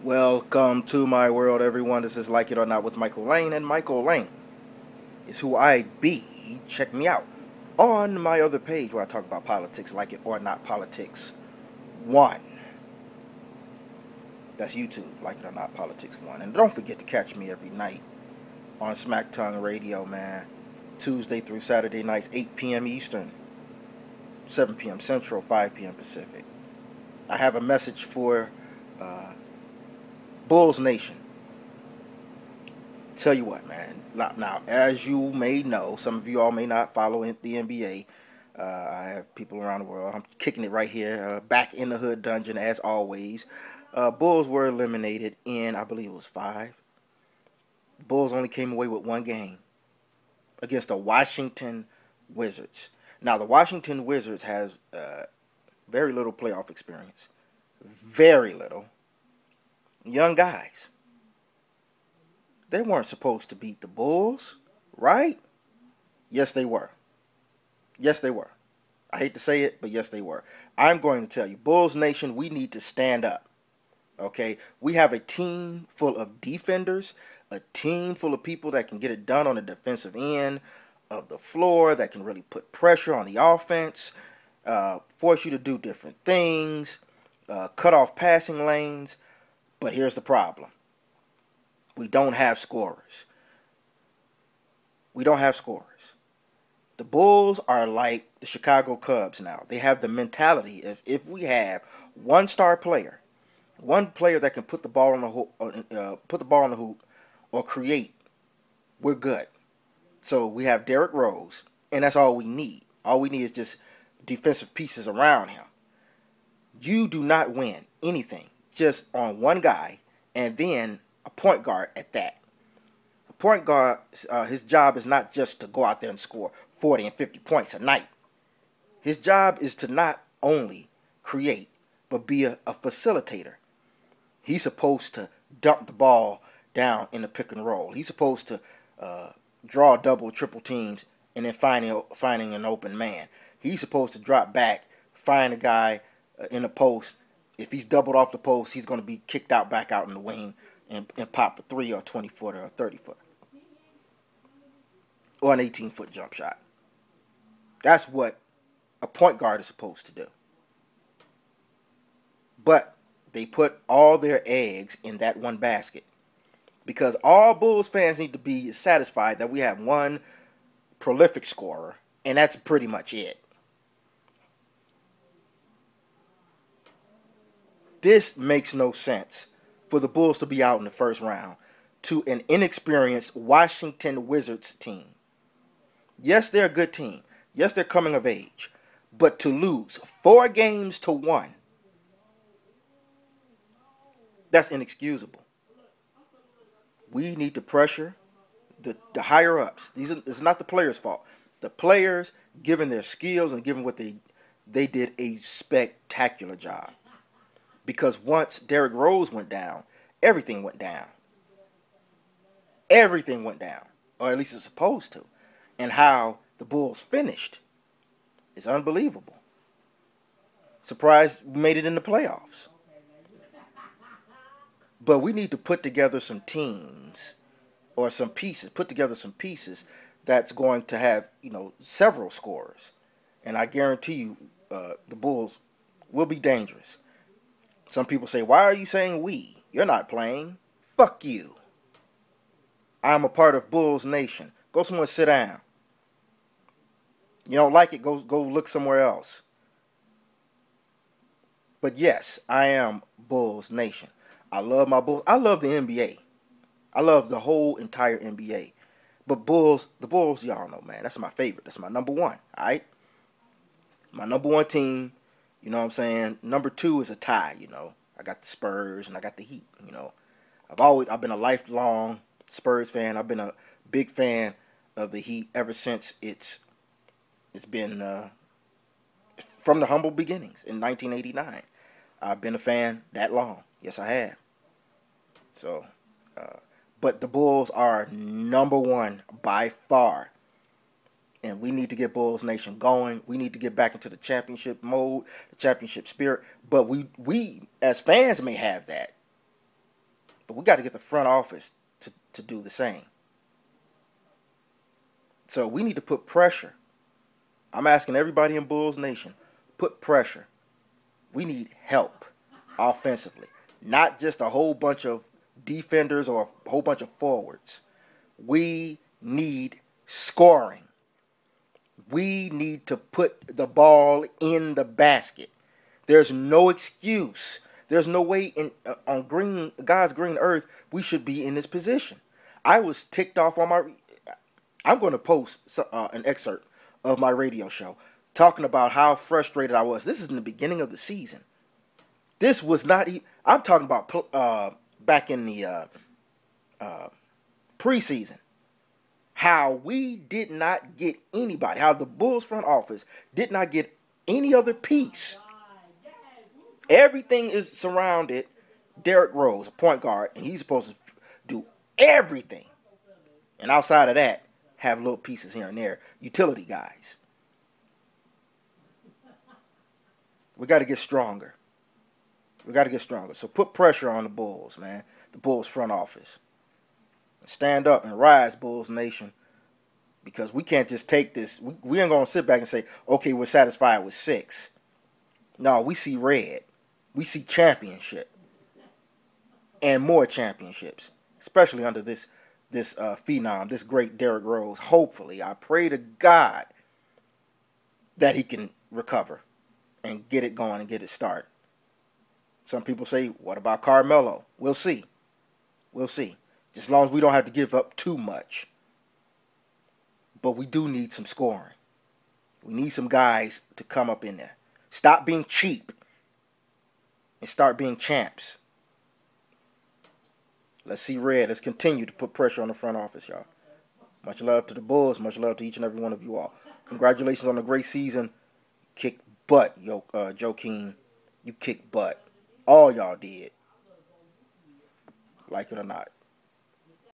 Welcome to my world, everyone. This is Like It or Not with Michael Lane, and Michael Lane is who I be. Check me out on my other page where I talk about politics, like it or not politics 1. That's YouTube, Like It or Not Politics 1. And don't forget to catch me every night on Smack Tongue Radio, man. Tuesday through Saturday nights, 8 p.m. Eastern, 7 p.m. Central, 5 p.m. Pacific. I have a message for uh, Bulls Nation. Tell you what, man. Now, as you may know, some of you all may not follow the NBA. I have people around the world. I'm kicking it right here, back in the hood dungeon as always. Bulls were eliminated in, I believe it was 5. Bulls only came away with 1 game against the Washington Wizards. Now, the Washington Wizards has very little playoff experience. Very little. Young guys. They weren't supposed to beat the Bulls, right? Yes, they were. Yes, they were. I hate to say it, but yes, they were. I'm going to tell you, Bulls Nation, we need to stand up. Okay? We have a team full of defenders, a team full of people that can get it done on the defensive end of the floor, that can really put pressure on the offense, force you to do different things, cut off passing lanes. But here's the problem. We don't have scorers. We don't have scorers. The Bulls are like the Chicago Cubs now. They have the mentality if we have one star player, one player that can put the ball on the hoop, or create, we're good. So we have Derrick Rose, and that's all we need. All we need is just defensive pieces around him. You do not win anything just on one guy, and then a point guard at that. A point guard, his job is not just to go out there and score 40 and 50 points a night. His job is to not only create, but be a facilitator. He's supposed to dump the ball down in the pick and roll. He's supposed to draw double, triple teams, and then finding an open man. He's supposed to drop back, find a guy in the post. If he's doubled off the post, he's going to be kicked out back out in the wing and pop a 3 or 20-footer or 30-foot. Or an 18-foot jump shot. That's what a point guard is supposed to do. But they put all their eggs in that one basket. Because all Bulls fans need to be satisfied that we have one prolific scorer, and that's pretty much it. This makes no sense for the Bulls to be out in the first round to an inexperienced Washington Wizards team. Yes, they're a good team. Yes, they're coming of age. But to lose 4-1, that's inexcusable. We need to pressure the higher-ups. It's not the players' fault. The players, given their skills and given what they did a spectacular job. Because once Derrick Rose went down, everything went down. Everything went down. Or at least it's supposed to. And how the Bulls finished is unbelievable. Surprised we made it in the playoffs. But we need to put together some teams or some pieces. Put together some pieces that's going to have, several scorers. And I guarantee you the Bulls will be dangerous. Some people say, why are you saying we? You're not playing. Fuck you. I'm a part of Bulls Nation. Go somewhere and sit down. You don't like it, go look somewhere else. But yes, I am Bulls Nation. I love my Bulls. I love the NBA. I love the whole entire NBA. But the Bulls, y'all know, man, that's my favorite. That's my number 1, all right? My number 1 team. You know what I'm saying? Number 2 is a tie, I got the Spurs and I got the Heat, I've been a lifelong Spurs fan. I've been a big fan of the Heat ever since it's been from the humble beginnings in 1989. I've been a fan that long. Yes, I have. So, but the Bulls are number 1 by far. And we need to get Bulls Nation going. We need to get back into the championship mode, the championship spirit. But we as fans may have that. But we got to get the front office to do the same. So we need to put pressure. I'm asking everybody in Bulls Nation, put pressure. We need help offensively. Not just a whole bunch of defenders or a whole bunch of forwards. We need scoring. We need to put the ball in the basket. There's no excuse. There's no way on God's green earth we should be in this position. I was ticked off on my. I'm going to post an excerpt of my radio show talking about how frustrated I was. This is in the beginning of the season. This was not. I'm talking about back in the preseason. How we did not get anybody. How the Bulls front office did not get any other piece. Everything is surrounded Derrick Rose, a point guard, and he's supposed to do everything. And outside of that, have little pieces here and there. Utility guys. We got to get stronger. We got to get stronger. So put pressure on the Bulls, man. The Bulls front office. Stand up and rise, Bulls Nation. Because we can't just take this. We ain't going to sit back and say, okay, we're satisfied with 6. No, we see red. We see championship. And more championships. Especially under this phenom, this great Derrick Rose. Hopefully, I pray to God that he can recover and get it going and get it started. Some people say, what about Carmelo? We'll see. We'll see. Just as long as we don't have to give up too much. But we do need some scoring. We need some guys to come up in there. Stop being cheap and start being champs. Let's see red. Let's continue to put pressure on the front office, y'all. Much love to the Bulls. Much love to each and every one of you all. Congratulations on a great season. Kick butt, Joakim. You kicked butt. All y'all did. Like it or not.